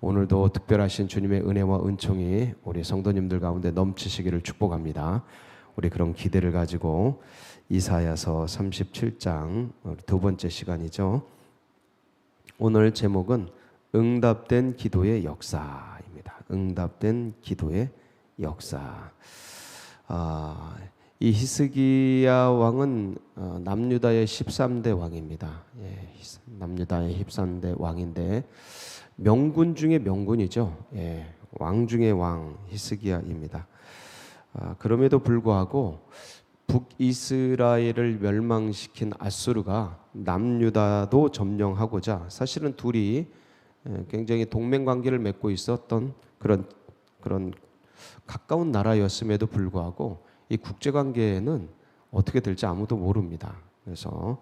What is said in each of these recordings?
오늘도 특별하신 주님의 은혜와 은총이 우리 성도님들 가운데 넘치시기를 축복합니다. 우리 그런 기대를 가지고 이사야서 37장 두 번째 시간이죠. 오늘 제목은 응답된 기도의 역사입니다. 응답된 기도의 역사. 이 히스기야 왕은 남유다의 13대 왕입니다. 남유다의 13대 왕인데 명군 중에 명군이죠. 왕 중에 왕 히스기야입니다. 그럼에도 불구하고 북이스라엘을 멸망시킨 아수르가 남유다도 점령하고자 사실은 둘이 굉장히 동맹 관계를 맺고 있었던 그런 가까운 나라였음에도 불구하고 이 국제 관계는 어떻게 될지 아무도 모릅니다. 그래서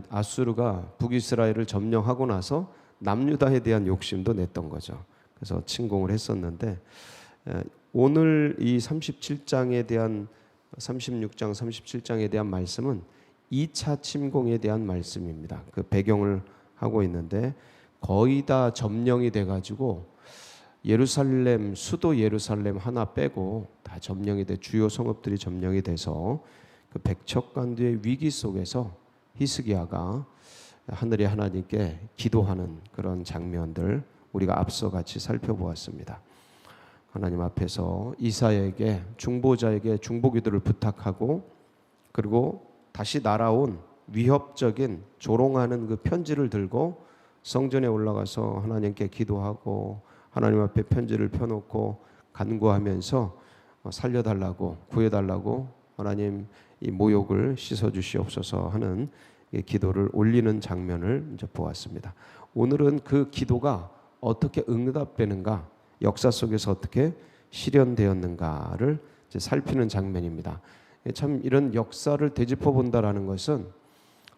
아수르가 북이스라엘을 점령하고 나서 남유다에 대한 욕심도 냈던 거죠. 그래서 침공을 했었는데 오늘 이 36장, 37장에 대한 말씀은 2차 침공에 대한 말씀입니다. 그 배경을 하고 있는데 거의 다 점령이 돼가지고 예루살렘, 수도 예루살렘 하나 빼고 다 점령이 돼, 주요 성읍들이 점령이 돼서 그 백척간두의 위기 속에서 히스기야가 하늘의 하나님께 기도하는 그런 장면들 우리가 앞서 같이 살펴보았습니다. 하나님 앞에서 이사야에게 중보자에게 중보기도를 부탁하고 그리고 다시 날아온 위협적인 조롱하는 그 편지를 들고 성전에 올라가서 하나님께 기도하고 하나님 앞에 편지를 펴놓고 간구하면서 살려달라고 구해달라고 하나님 이 모욕을 씻어주시옵소서 하는 기도를 올리는 장면을 이제 보았습니다. 오늘은 그 기도가 어떻게 응답되는가, 역사 속에서 어떻게 실현되었는가를 이제 살피는 장면입니다. 참 이런 역사를 되짚어 본다라는 것은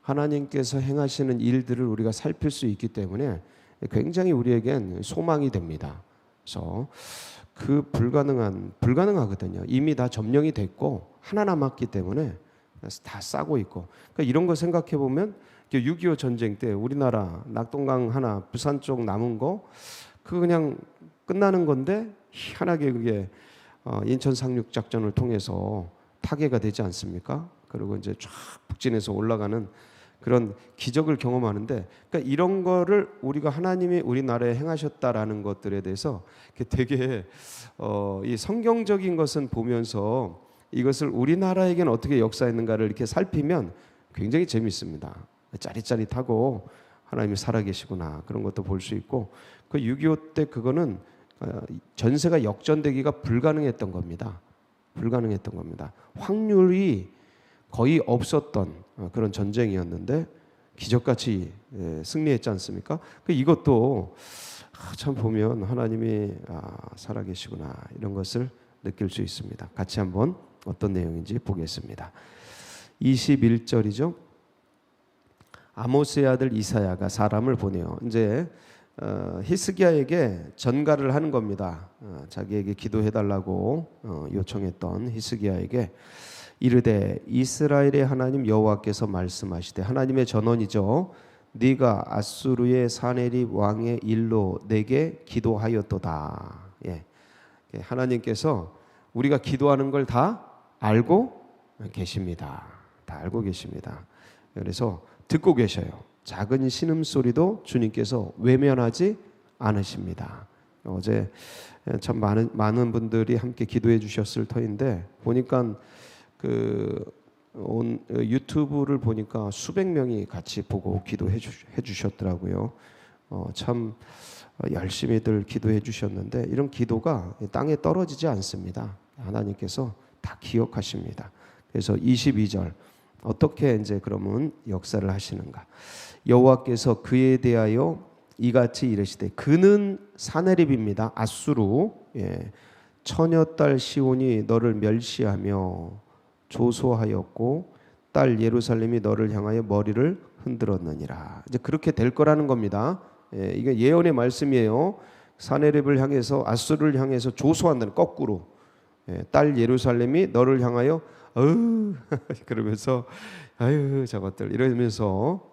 하나님께서 행하시는 일들을 우리가 살필 수 있기 때문에 굉장히 우리에겐 소망이 됩니다. 그래서 그 불가능하거든요. 이미 다 점령이 됐고 하나 남았기 때문에 다 싸고 있고. 그러니까 이런 거 생각해 보면 6.25 전쟁 때 우리나라 낙동강 하나 부산 쪽 남은 거 그거 그냥 끝나는 건데 희한하게 그게 인천 상륙 작전을 통해서 타개가 되지 않습니까? 그리고 이제 쫙 북진해서 올라가는 그런 기적을 경험하는데, 그러니까 이런 거를 우리가 하나님이 우리나라에 행하셨다라는 것들에 대해서 되게 이 성경적인 것은 보면서 이것을 우리나라에게는 어떻게 역사했는가를 이렇게 살피면 굉장히 재밌습니다. 짜릿짜릿하고 하나님이 살아계시구나 그런 것도 볼 수 있고, 그 6.25 때 그거는 전세가 역전되기가 불가능했던 겁니다. 불가능했던 겁니다. 확률이 거의 없었던 그런 전쟁이었는데 기적같이 승리했지 않습니까? 이것도 참 보면 하나님이 살아계시구나 이런 것을 느낄 수 있습니다. 같이 한번 어떤 내용인지 보겠습니다. 21절이죠. 아모스의 아들 이사야가 사람을 보내요. 이제 히스기야에게 전가를 하는 겁니다. 자기에게 기도해달라고 요청했던 히스기야에게 이르되 이스라엘의 하나님 여호와께서 말씀하시되, 하나님의 전언이죠. 네가 아수르의 사네립 왕의 일로 내게 기도하였도다. 하나님께서 우리가 기도하는 걸 다 알고 계십니다. 다 알고 계십니다. 그래서 듣고 계셔요. 작은 신음소리도 주님께서 외면하지 않으십니다. 어제 참 많은 분들이 함께 기도해 주셨을 터인데 보니까 유튜브를 보니까 수백 명이 같이 보고 기도해 주셨더라고요. 참 열심히들 기도해 주셨는데 이런 기도가 땅에 떨어지지 않습니다. 하나님께서 다 기억하십니다. 그래서 22절 어떻게 이제 그러면 역사를 하시는가? 여호와께서 그에 대하여 이같이 이르시되, 그는 사네립입니다. 아수르 처녀딸 시온이 너를 멸시하며 조소하였고 딸 예루살렘이 너를 향하여 머리를 흔들었느니라. 이제 그렇게 될 거라는 겁니다. 이게 예언의 말씀이에요. 사네립을 향해서 아수르를 향해서 조소한다는, 거꾸로 딸 예루살렘이 너를 향하여 그러면서 아유 저것들 이러면서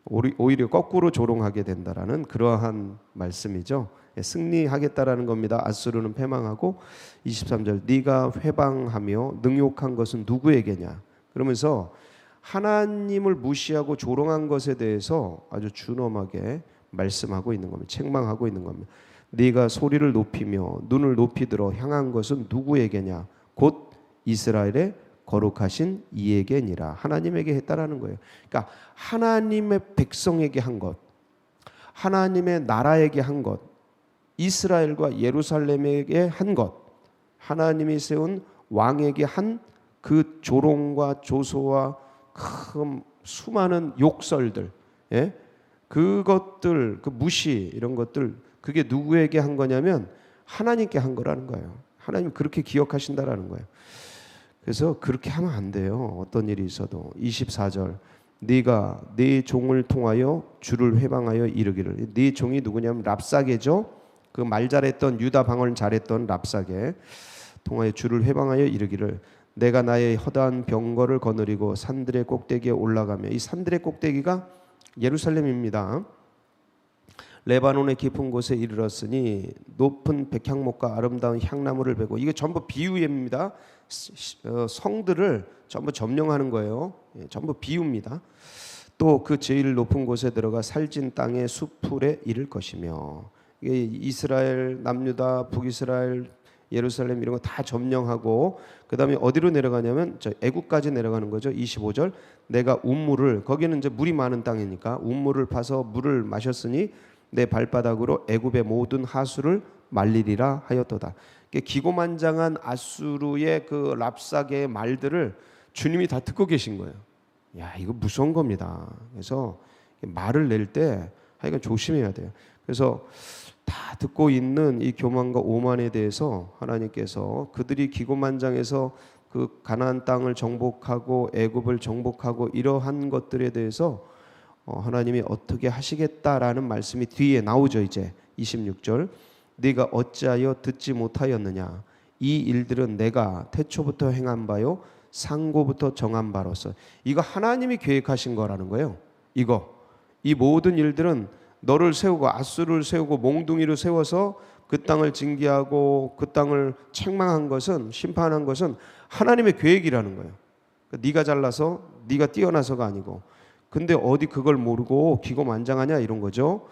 오히려 거꾸로 조롱하게 된다라는 그러한 말씀이죠. 승리하겠다라는 겁니다. 아수르는 패망하고 23절 네가 회방하며 능욕한 것은 누구에게냐. 그러면서 하나님을 무시하고 조롱한 것에 대해서 아주 준엄하게 말씀하고 있는 겁니다. 책망하고 있는 겁니다. 네가 소리를 높이며 눈을 높이 들어 향한 것은 누구에게냐. 곧 이스라엘의 거룩하신 이에게니라. 하나님에게 했다라는 거예요. 그러니까 하나님의 백성에게 한 것, 하나님의 나라에게 한 것, 이스라엘과 예루살렘에게 한 것, 하나님이 세운 왕에게 한 그 조롱과 조소와 큰 수많은 욕설들, 예? 그것들, 그 무시 이런 것들, 그게 누구에게 한 거냐면 하나님께 한 거라는 거예요. 하나님 그렇게 기억하신다라는 거예요. 그래서 그렇게 하면 안 돼요. 어떤 일이 있어도. 24절 네가 네 종을 통하여 주를 회방하여 이르기를. 네 종이 누구냐면 랍사게죠. 그 말 잘했던 유다 방언 잘했던 랍사게 통하여 주를 회방하여 이르기를 내가 나의 허다한 병거를 거느리고 산들의 꼭대기에 올라가며, 이 산들의 꼭대기가 예루살렘입니다. 레바논의 깊은 곳에 이르렀으니 높은 백향목과 아름다운 향나무를 베고, 이게 전부 비유입니다. 성들을 전부 점령하는 거예요. 전부 비유입니다. 또 그 제일 높은 곳에 들어가 살진 땅의 수풀에 이를 것이며, 이게 이스라엘, 남유다, 북이스라엘, 예루살렘 이런 거 다 점령하고 그 다음에 어디로 내려가냐면 저 애굽까지 내려가는 거죠. 25절 내가 운물을, 거기는 이제 물이 많은 땅이니까 운물을 파서 물을 마셨으니 내 발바닥으로 애굽의 모든 하수를 말리리라 하였도다. 기고만장한 아수르의 그 랍사게의 말들을 주님이 다 듣고 계신 거예요. 야, 이거 무서운 겁니다. 그래서 말을 낼 때 하여간 조심해야 돼요. 그래서 다 듣고 있는 이 교만과 오만에 대해서 하나님께서 그들이 기고만장해서 그 가나안 땅을 정복하고 애굽을 정복하고 이러한 것들에 대해서 하나님이 어떻게 하시겠다라는 말씀이 뒤에 나오죠. 이제 26절 네가 어찌하여 듣지 못하였느냐. 이 일들은 내가 태초부터 행한 바요 상고부터 정한 바로서. 이거 하나님이 계획하신 거라는 거예요. 이 모든 일들은 너를 세우고 아수르를 세우고 몽둥이를 세워서 그 땅을 징계하고 그 땅을 책망한 것은, 심판한 것은 하나님의 계획이라는 거예요. 그러니까 네가 잘나서 네가 뛰어나서가 아니고. 근데 어디 그걸 모르고 기고만장하냐 이런 거죠.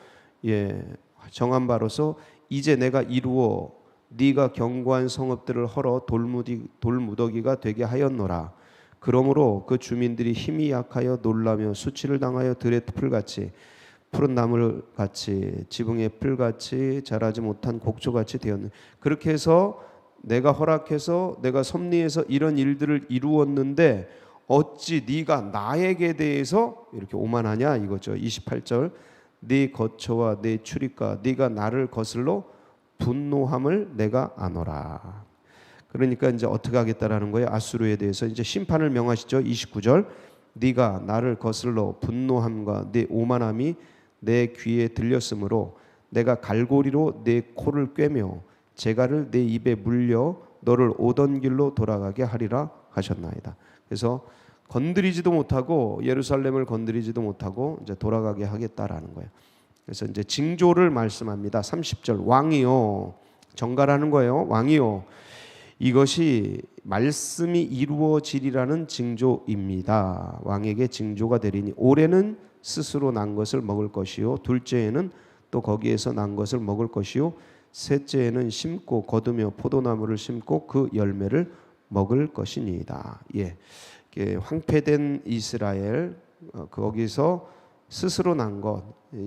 예, 정한 바로서 이제 내가 이루어 네가 견고한 성읍들을 헐어 돌무더기가 되게 하였노라. 그러므로 그 주민들이 힘이 약하여 놀라며 수치를 당하여 들의 풀같이 푸른 나물 같이 지붕의 풀같이 자라지 못한 곡조같이 되었네. 그렇게 해서 내가 허락해서 내가 섭리해서 이런 일들을 이루었는데 어찌 네가 나에게 대해서 이렇게 오만하냐 이거죠. 28절 네 거처와 네 출입과 네가 나를 거슬러 분노함을 내가 아노라. 그러니까 이제 어떻게 하겠다라는 거예요. 아수르에 대해서 이제 심판을 명하시죠. 29절 네가 나를 거슬러 분노함과 네 오만함이 내 귀에 들렸으므로 내가 갈고리로 내 코를 꿰며 재갈을 내 입에 물려 너를 오던 길로 돌아가게 하리라 하셨나이다. 그래서 건드리지도 못하고 예루살렘을 건드리지도 못하고 이제 돌아가게 하겠다라는 거예요. 그래서 이제 징조를 말씀합니다. 30절 왕이요, 정갈하는 거예요. 왕이요, 이것이 말씀이 이루어지리라는 징조입니다. 왕에게 징조가 되리니 올해는 스스로 난 것을 먹을 것이요, 둘째에는 또 거기에서 난 것을 먹을 것이요, 셋째에는 심고 거두며 포도나무를 심고 그 열매를 먹을 것이니이다. 예, 황폐된 이스라엘, 거기서 스스로 난 것,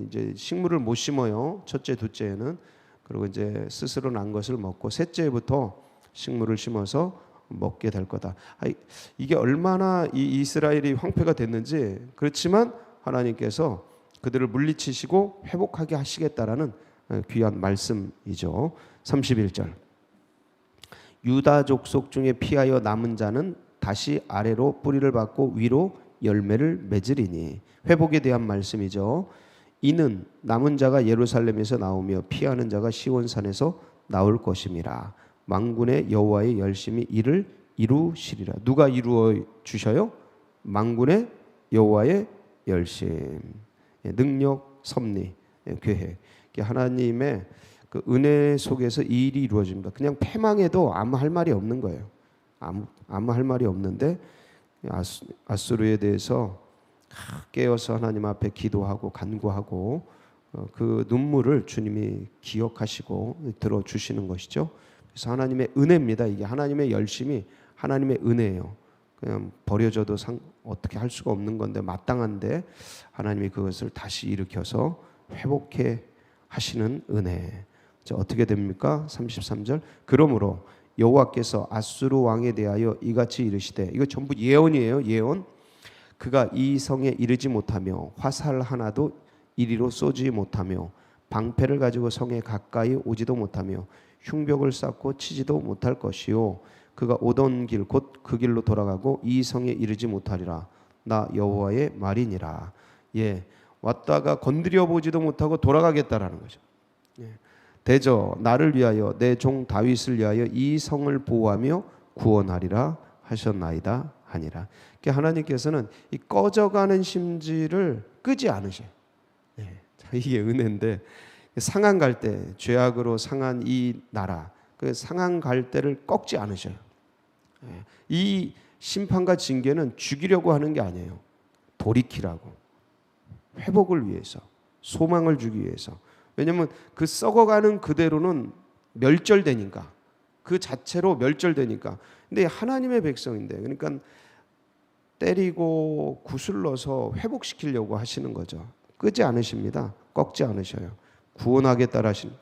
이제 식물을 못 심어요. 첫째, 둘째에는. 그리고 이제 스스로 난 것을 먹고 셋째부터 식물을 심어서 먹게 될 거다. 이게 얼마나 이 이스라엘이 황폐가 됐는지. 그렇지만 하나님께서 그들을 물리치시고 회복하게 하시겠다라는 귀한 말씀이죠. 31절 유다 족속 중에 피하여 남은 자는 다시 아래로 뿌리를 받고 위로 열매를 맺으리니. 회복에 대한 말씀이죠. 이는 남은 자가 예루살렘에서 나오며 피하는 자가 시온산에서 나올 것임이라. 만군의 여호와의 열심히 이를 이루시리라. 누가 이루어 주셔요? 만군의 여호와의 열심. 능력, 섭리, 계획. 하나님의 그 은혜 속에서 이 일이 이루어집니다. 그냥 패망해도 아무 할 말이 없는 거예요. 아무 할 말이 없는데 아수르에 대해서 깨어서 하나님 앞에 기도하고 간구하고 그 눈물을 주님이 기억하시고 들어주시는 것이죠. 그래서 하나님의 은혜입니다. 이게 하나님의 열심이 하나님의 은혜예요. 그냥 버려져도 어떻게 할 수가 없는 건데 마땅한데 하나님이 그것을 다시 일으켜서 회복해 하시는 은혜. 자, 어떻게 됩니까? 33절. 그러므로 여호와께서 아수르 왕에 대하여 이같이 이르시되, 이거 전부 예언이에요. 예언. 그가 이 성에 이르지 못하며 화살 하나도 이리로 쏘지 못하며 방패를 가지고 성에 가까이 오지도 못하며 흉벽을 쌓고 치지도 못할 것이요 그가 오던 길 곧 그 길로 돌아가고 이 성에 이르지 못하리라. 나 여호와의 말이니라. 예, 왔다가 건드려 보지도 못하고 돌아가겠다라는 거죠. 예. 대저 나를 위하여 내 종 다윗을 위하여 이 성을 보호하며 구원하리라 하셨나이다 하니라. 그러니까 하나님께서는 이 꺼져가는 심지를 끄지 않으셔요. 예. 이게 은혜인데 상한 갈대, 죄악으로 상한 이 나라, 그 상한 갈대를 꺾지 않으셔요. 예. 이 심판과 징계는 죽이려고 하는 게 아니에요. 돌이키라고, 회복을 위해서, 소망을 주기 위해서. 왜냐하면 그 썩어가는 그대로는 멸절되니까, 그 자체로 멸절되니까. 근데 하나님의 백성인데, 그러니까 때리고 구슬러서 회복시키려고 하시는 거죠. 끄지 않으십니다. 꺾지 않으셔요.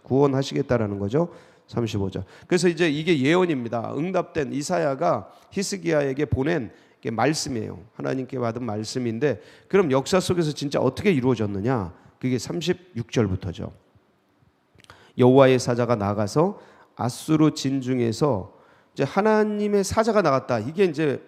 구원하시겠다라는 거죠. 35절. 그래서 이제 이게 예언입니다. 응답된 이사야가 히스기야에게 보낸 게 말씀이에요. 하나님께 받은 말씀인데, 그럼 역사 속에서 진짜 어떻게 이루어졌느냐? 그게 36절부터죠. 여호와의 사자가 나가서 아수르 진중에서, 이제 하나님의 사자가 나갔다. 이게 이제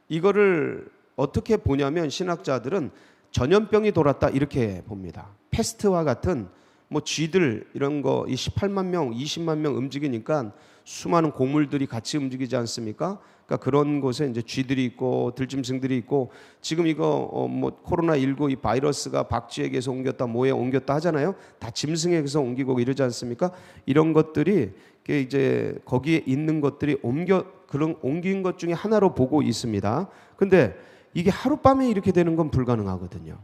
이거를 어떻게 보냐면 신학자들은 전염병이 돌았다 이렇게 봅니다. 패스트와 같은 뭐 쥐들 이런 거, 이 18만 명, 20만 명 움직이니까 수많은 곡물들이 같이 움직이지 않습니까? 그러니까 그런 곳에 이제 쥐들이 있고 들짐승들이 있고, 지금 이거 뭐 코로나19 이 바이러스가 박쥐에게서 옮겼다 뭐에 옮겼다 하잖아요. 다 짐승에게서 옮기고 이러지 않습니까? 이런 것들이 이제 거기에 있는 것들이 그런 옮긴 것 중에 하나로 보고 있습니다. 근데 이게 하룻밤에 이렇게 되는 건 불가능하거든요.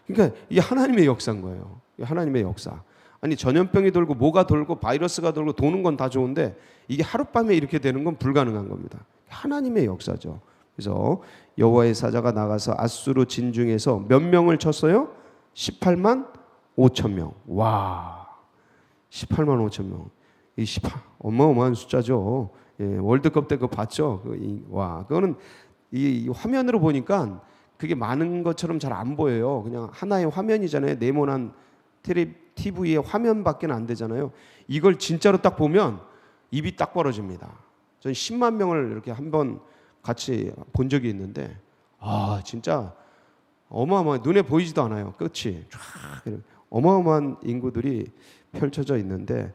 그러니까 이게 하나님의 역사인 거예요. 하나님의 역사. 아니 전염병이 돌고 뭐가 돌고 바이러스가 돌고 도는 건 다 좋은데 이게 하룻밤에 이렇게 되는 건 불가능한 겁니다. 하나님의 역사죠. 그래서 여호와의 사자가 나가서 아수르 진중에서 몇 명을 쳤어요? 18만 5천 명. 와, 18만 5천 명. 이 18, 어마어마한 숫자죠. 예, 월드컵 때 그거 봤죠? 와, 그거는 이 화면으로 보니까 그게 많은 것처럼 잘 안 보여요. 그냥 하나의 화면이잖아요. 네모난 TV의 화면밖에 안 되잖아요. 이걸 진짜로 딱 보면 입이 딱 벌어집니다. 전 10만 명을 이렇게 한번 같이 본 적이 있는데, 아 진짜 어마어마한, 눈에 보이지도 않아요. 끝이 쫙 어마어마한 인구들이 펼쳐져 있는데,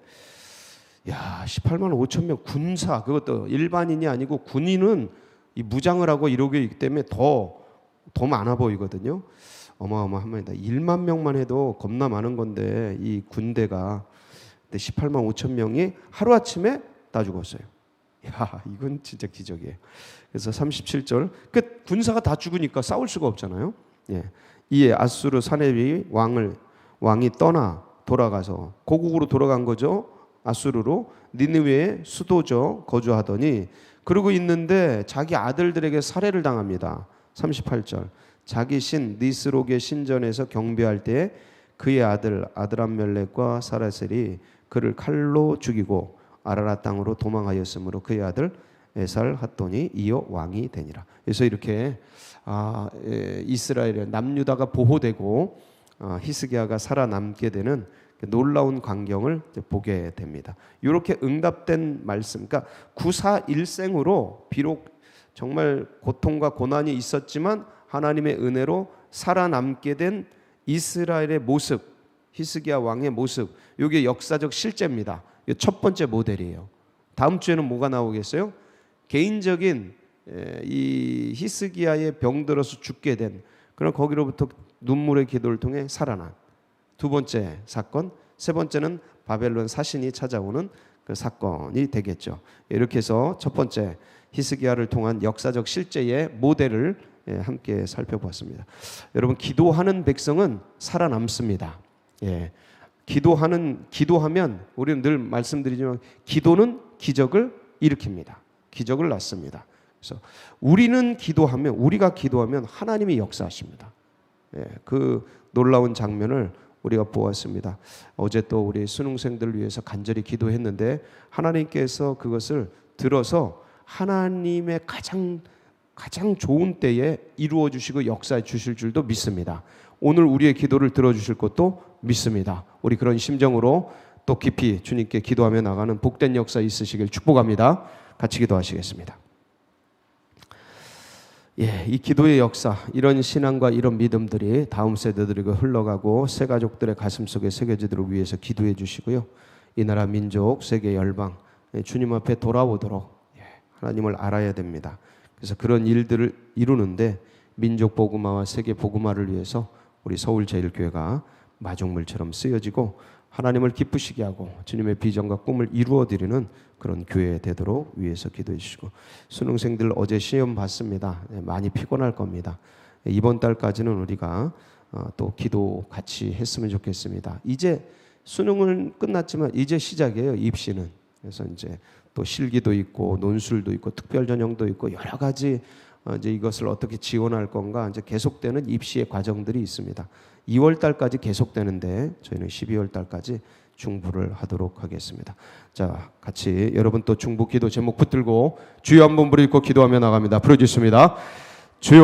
야 18만 5천 명 군사, 그것도 일반인이 아니고 군인은 이 무장을 하고 이러고 있기 때문에 더 많아 보이거든요. 어마어마합니다. 1만 명만 해도 겁나 많은 건데 이 군대가 18만 5천 명이 하루아침에 다 죽었어요. 야, 이건 진짜 기적이에요. 그래서 37절, 그 군사가 다 죽으니까 싸울 수가 없잖아요. 예. 이에 아수르 사네립 왕이 떠나 돌아가서 고국으로 돌아간 거죠. 아수르로 니느웨의 수도죠. 거주하더니, 그러고 있는데 자기 아들들에게 살해를 당합니다. 38절. 자기 신 니스록의 신전에서 경배할 때 그의 아들 아드람멜렉과 사라셀이 그를 칼로 죽이고 아라라 땅으로 도망하였으므로 그의 아들 에살 핫돈이 이어 왕이 되니라. 그래서 이렇게 이스라엘의 남유다가 보호되고 히스기야가 살아남게 되는 놀라운 광경을 보게 됩니다. 이렇게 응답된 말씀, 그러니까 구사일생으로 비록 정말 고통과 고난이 있었지만 하나님의 은혜로 살아남게 된 이스라엘의 모습, 히스기야 왕의 모습, 이게 역사적 실제입니다. 첫 번째 모델이에요. 다음 주에는 뭐가 나오겠어요? 개인적인 이 히스기야의 병들어서 죽게 된, 그럼 거기로부터 눈물의 기도를 통해 살아난 두 번째 사건, 세 번째는 바벨론 사신이 찾아오는 그 사건이 되겠죠. 이렇게 해서 첫 번째 히스기야를 통한 역사적 실제의 모델을 함께 살펴봤습니다. 여러분, 기도하는 백성은 살아남습니다. 기도하면 우리는 늘 말씀드리지만 기도는 기적을 일으킵니다. 기적을 낳습니다. 그래서 우리가 기도하면 하나님이 역사하십니다. 그 놀라운 장면을 우리가 보았습니다. 어제 또 우리 수능생들을 위해서 간절히 기도했는데 하나님께서 그것을 들어서 하나님의 가장 좋은 때에 이루어 주시고 역사해 주실 줄도 믿습니다. 오늘 우리의 기도를 들어주실 것도 믿습니다. 우리 그런 심정으로 또 깊이 주님께 기도하며 나가는 복된 역사 있으시길 축복합니다. 같이 기도하시겠습니다. 이 기도의 역사, 이런 신앙과 이런 믿음들이 다음 세대들에게 흘러가고 새 가족들의 가슴속에 새겨지도록 위해서 기도해 주시고요. 이 나라 민족, 세계 열방 주님 앞에 돌아오도록 하나님을 알아야 됩니다. 그래서 그런 일들을 이루는데 민족 복음화와 세계 복음화를 위해서 우리 서울제일교회가 마중물처럼 쓰여지고 하나님을 기쁘시게 하고 주님의 비전과 꿈을 이루어드리는 그런 교회 되도록 위해서 기도해 주시고, 수능생들 어제 시험 봤습니다. 많이 피곤할 겁니다. 이번 달까지는 우리가 또 기도 같이 했으면 좋겠습니다. 이제 수능은 끝났지만 이제 시작이에요. 입시는. 그래서 이제 또 실기도 있고 논술도 있고 특별전형도 있고 여러 가지 이제 이것을 어떻게 지원할 건가 이제 계속되는 입시의 과정들이 있습니다. 2월 달까지 계속되는데 저희는 12월 달까지 중부를 하도록 하겠습니다. 자, 같이 여러분 또 중부 기도 제목 붙들고 주여 한번 부르짖고 기도하며 나갑니다. 부르짖습니다. 주여